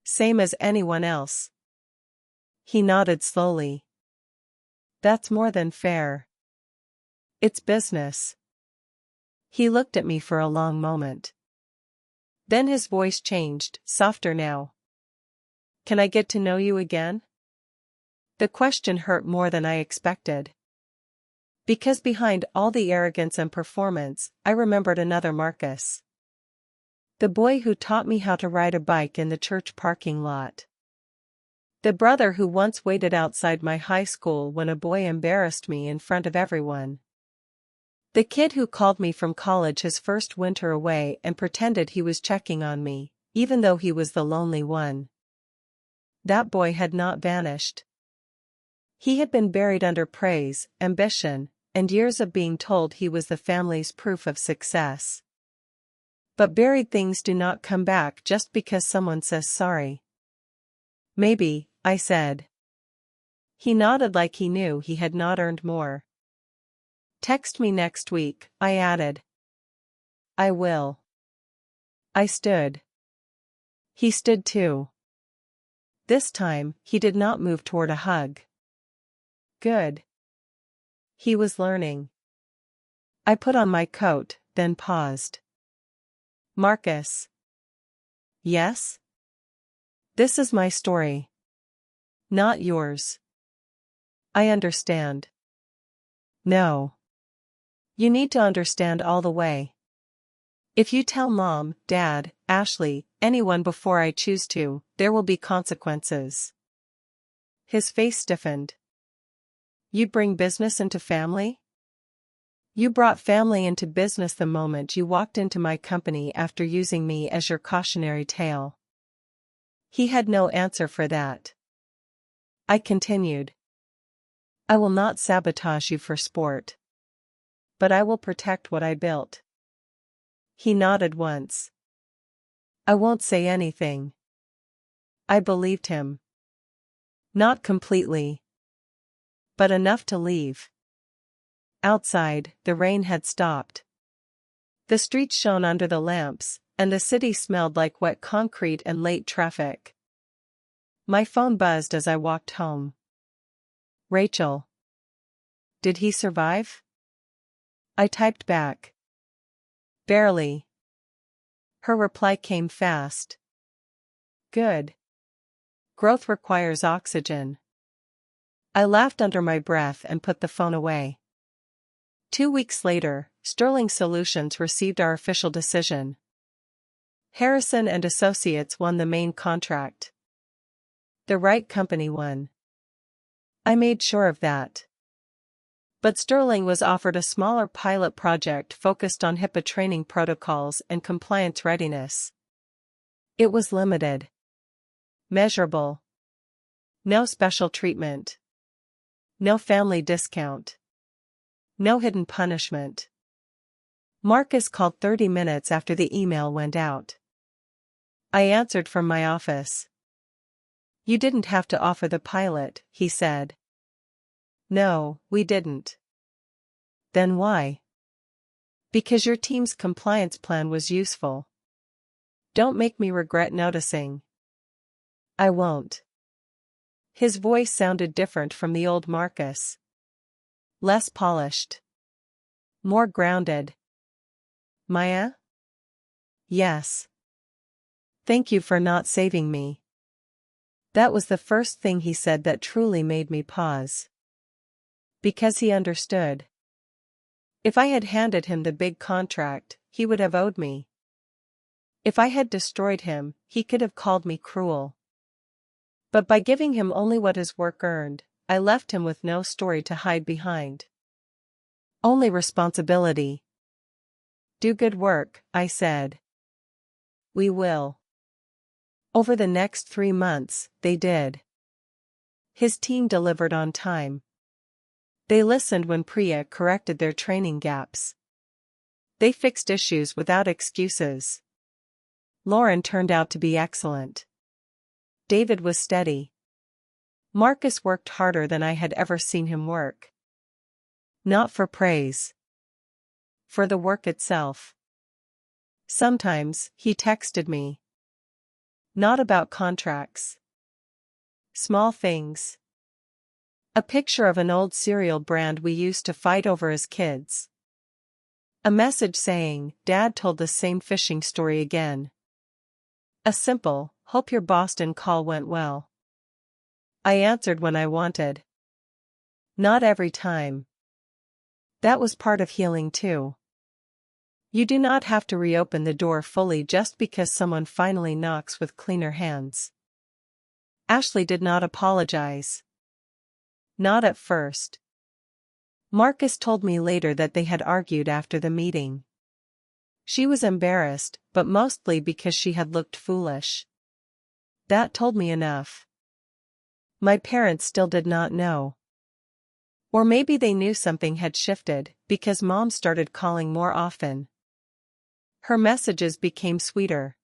Same as anyone else. He nodded slowly. That's more than fair. It's business. He looked at me for a long moment. Then his voice changed, softer now. Can I get to know you again? The question hurt more than I expected. Because behind all the arrogance and performance, I remembered another Marcus. The boy who taught me how to ride a bike in the church parking lot. The brother who once waited outside my high school when a boy embarrassed me in front of everyone. The kid who called me from college his first winter away and pretended he was checking on me, even though he was the lonely one. That boy had not vanished. He had been buried under praise, ambition, and years of being told he was the family's proof of success. But buried things do not come back just because someone says sorry. Maybe, I said. He nodded like he knew he had not earned more. Text me next week, I added. I will. I stood. He stood too. This time, he did not move toward a hug. Good. He was learning. I put on my coat, then paused. Marcus. Yes? This is my story. Not yours. I understand. No. You need to understand all the way. If you tell Mom, Dad, Ashley, anyone before I choose to, there will be consequences. His face stiffened. You'd bring business into family? You brought family into business the moment you walked into my company after using me as your cautionary tale. He had no answer for that. I continued. I will not sabotage you for sport. But I will protect what I built. He nodded once. I won't say anything. I believed him. Not completely. But enough to leave. Outside, the rain had stopped. The streets shone under the lamps, and the city smelled like wet concrete and late traffic. My phone buzzed as I walked home. Rachel. Did he survive? I typed back. Barely. Her reply came fast. Good. Growth requires oxygen. I laughed under my breath and put the phone away. 2 weeks later, Sterling Solutions received our official decision. Harrison and Associates won the main contract. The right company won. I made sure of that. But Sterling was offered a smaller pilot project focused on HIPAA training protocols and compliance readiness. It was limited. Measurable. No special treatment. No family discount. No hidden punishment. Marcus called 30 minutes after the email went out. I answered from my office. You didn't have to offer the pilot, he said. No, we didn't. Then why? Because your team's compliance plan was useful. Don't make me regret noticing. I won't. His voice sounded different from the old Marcus. Less polished. More grounded. Maya? Yes. Thank you for not saving me. That was the first thing he said that truly made me pause. Because he understood. If I had handed him the big contract, he would have owed me. If I had destroyed him, he could have called me cruel. But by giving him only what his work earned, I left him with no story to hide behind. Only responsibility. Do good work, I said. We will. Over the next 3 months, they did. His team delivered on time. They listened when Priya corrected their training gaps. They fixed issues without excuses. Lauren turned out to be excellent. David was steady. Marcus worked harder than I had ever seen him work. Not for praise. For the work itself. Sometimes, he texted me. Not about contracts. Small things. A picture of an old cereal brand we used to fight over as kids. A message saying, Dad told the same fishing story again. A simple, "Hope your Boston call went well." I answered when I wanted. Not every time. That was part of healing too. You do not have to reopen the door fully just because someone finally knocks with cleaner hands. Ashley did not apologize. Not at first. Marcus told me later that they had argued after the meeting. She was embarrassed, but mostly because she had looked foolish. That told me enough. My parents still did not know. Or maybe they knew something had shifted, because Mom started calling more often. Her messages became sweeter.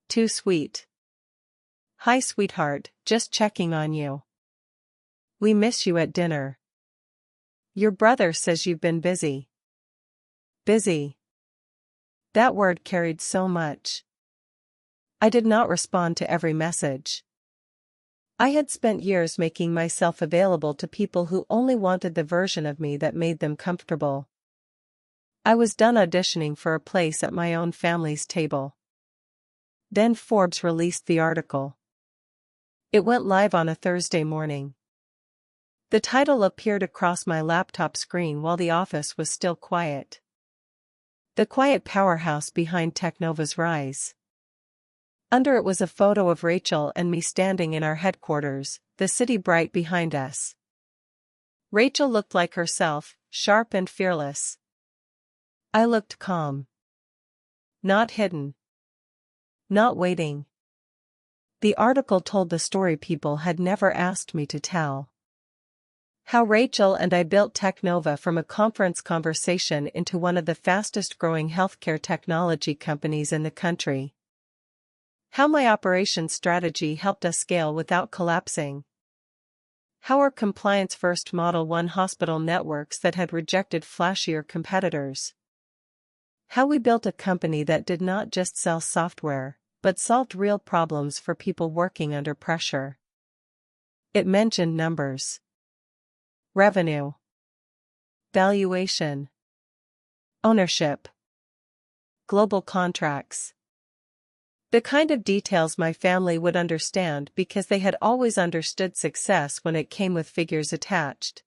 Too sweet. "Hi sweetheart, just checking on you. We miss you at dinner. Your brother says you've been busy." Busy. That word carried so much. I did not respond to every message. I had spent years making myself available to people who only wanted the version of me that made them comfortable. I was done auditioning for a place at my own family's table. Then Forbes released the article. It went live on a Thursday morning. The title appeared across my laptop screen while the office was still quiet. The quiet powerhouse behind Technova's rise. Under it was a photo of Rachel and me standing in our headquarters, the city bright behind us. Rachel looked like herself, sharp and fearless. I looked calm. Not hidden. Not waiting. The article told the story people had never asked me to tell. How Rachel and I built Technova from a conference conversation into one of the fastest-growing healthcare technology companies in the country. How my operations strategy helped us scale without collapsing. How our compliance-first model won hospital networks that had rejected flashier competitors. How we built a company that did not just sell software, but solved real problems for people working under pressure. It mentioned numbers. Revenue. Valuation. Ownership. Global contracts. The kind of details my family would understand because they had always understood success when it came with figures attached.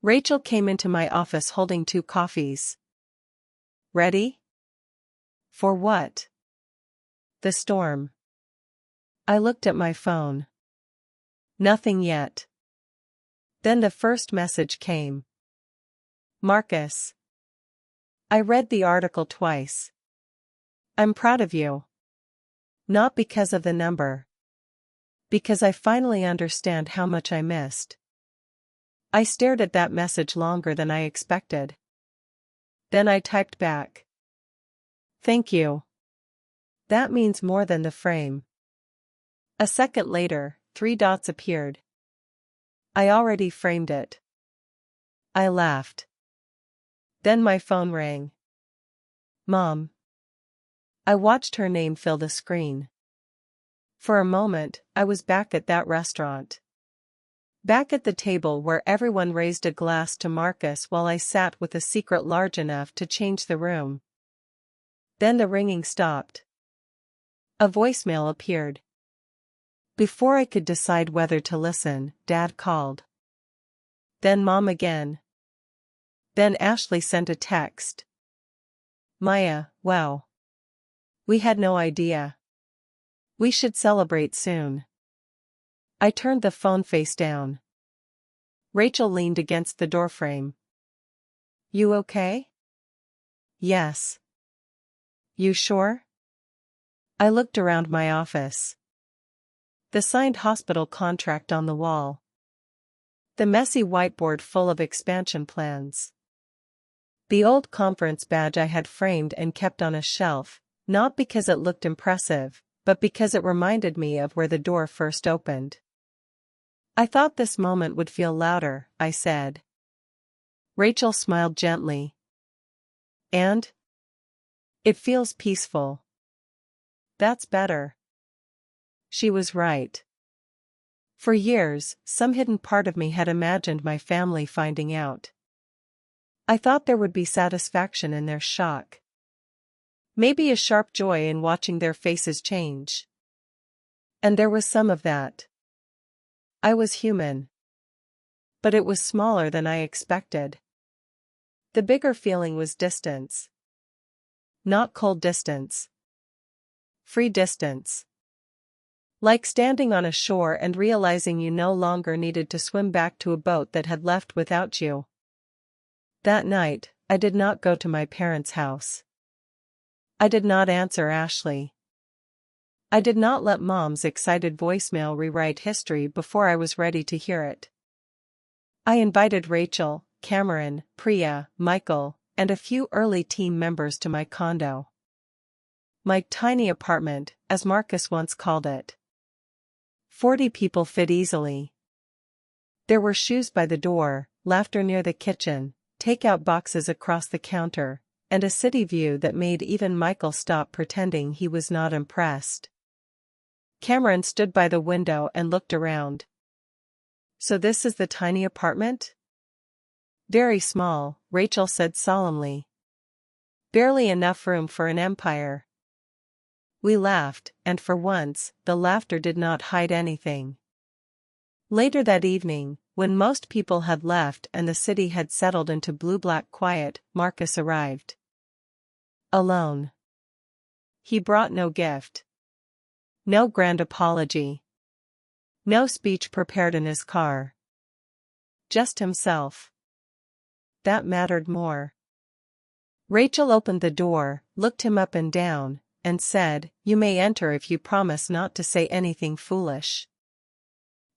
Rachel came into my office holding 2 coffees. "Ready?" "For what?" "The storm." I looked at my phone. Nothing yet. Then the first message came. "Marcus." I read the article twice. "I'm proud of you. Not because of the number. Because I finally understand how much I missed." I stared at that message longer than I expected. Then I typed back. "Thank you. That means more than the frame." A second later, 3 dots appeared. I already framed it. I laughed. Then my phone rang. "Mom." I watched her name fill the screen. For a moment, I was back at that restaurant. Back at the table where everyone raised a glass to Marcus while I sat with a secret large enough to change the room. Then the ringing stopped. A voicemail appeared. Before I could decide whether to listen, Dad called. Then Mom again. Then Ashley sent a text. "Maya, wow. We had no idea. We should celebrate soon." I turned the phone face down. Rachel leaned against the doorframe. "You okay?" "Yes." "You sure?" I looked around my office. The signed hospital contract on the wall. The messy whiteboard full of expansion plans. The old conference badge I had framed and kept on a shelf, not because it looked impressive, but because it reminded me of where the door first opened. "I thought this moment would feel louder," I said. Rachel smiled gently. "And? It feels peaceful." "That's better." She was right. For years, some hidden part of me had imagined my family finding out. I thought there would be satisfaction in their shock. Maybe a sharp joy in watching their faces change. And there was some of that. I was human. But it was smaller than I expected. The bigger feeling was distance. Not cold distance. Free distance. Like standing on a shore and realizing you no longer needed to swim back to a boat that had left without you. That night, I did not go to my parents' house. I did not answer Ashley. I did not let Mom's excited voicemail rewrite history before I was ready to hear it. I invited Rachel, Cameron, Priya, Michael, and a few early team members to my condo. My tiny apartment, as Marcus once called it. 40 people fit easily. There were shoes by the door, laughter near the kitchen, takeout boxes across the counter, and a city view that made even Michael stop pretending he was not impressed. Cameron stood by the window and looked around. So this is the tiny apartment? Very small, Rachel said solemnly. Barely enough room for an empire. We laughed, and for once, the laughter did not hide anything. Later that evening, when most people had left and the city had settled into blue-black quiet, Marcus arrived. Alone. He brought no gift. No grand apology. No speech prepared in his car. Just himself. That mattered more. Rachel opened the door, looked him up and down, and said, "You may enter if you promise not to say anything foolish."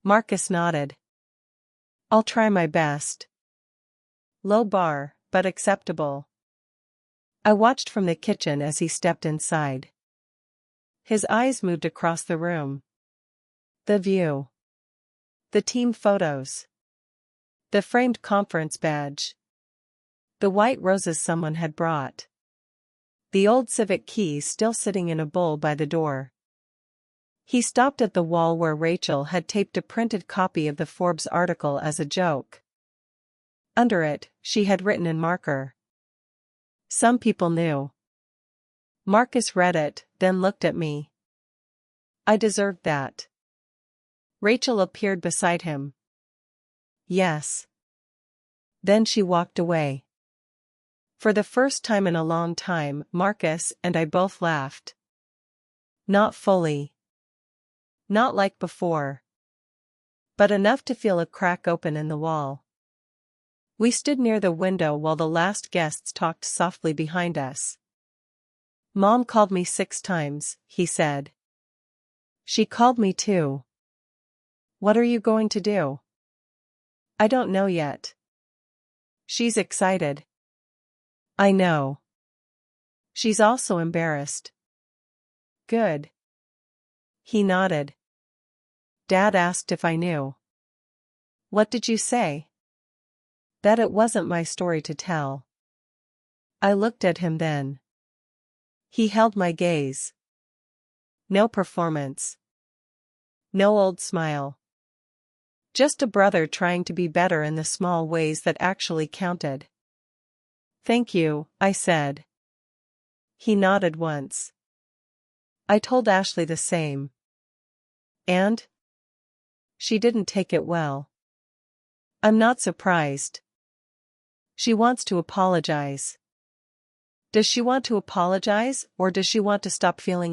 Marcus nodded. "I'll try my best." Low bar, but acceptable. I watched from the kitchen as he stepped inside. His eyes moved across the room. The view. The team photos. The framed conference badge. The white roses someone had brought. The old civic keys still sitting in a bowl by the door. He stopped at the wall where Rachel had taped a printed copy of the Forbes article as a joke. Under it, she had written in marker. Some people knew. Marcus read it, then looked at me. I deserved that. Rachel appeared beside him. Yes. Then she walked away. For the first time in a long time, Marcus and I both laughed. Not fully. Not like before. But enough to feel a crack open in the wall. We stood near the window while the last guests talked softly behind us. Mom called me 6 times, he said. She called me too. What are you going to do? I don't know yet. She's excited. I know. She's also embarrassed. Good. He nodded. Dad asked if I knew. What did you say? That it wasn't my story to tell. I looked at him then. He held my gaze. No performance. No old smile. Just a brother trying to be better in the small ways that actually counted. Thank you, I said. He nodded once. I told Ashley the same. And? She didn't take it well. I'm not surprised. She wants to apologize. Does she want to apologize, or does she want to stop feeling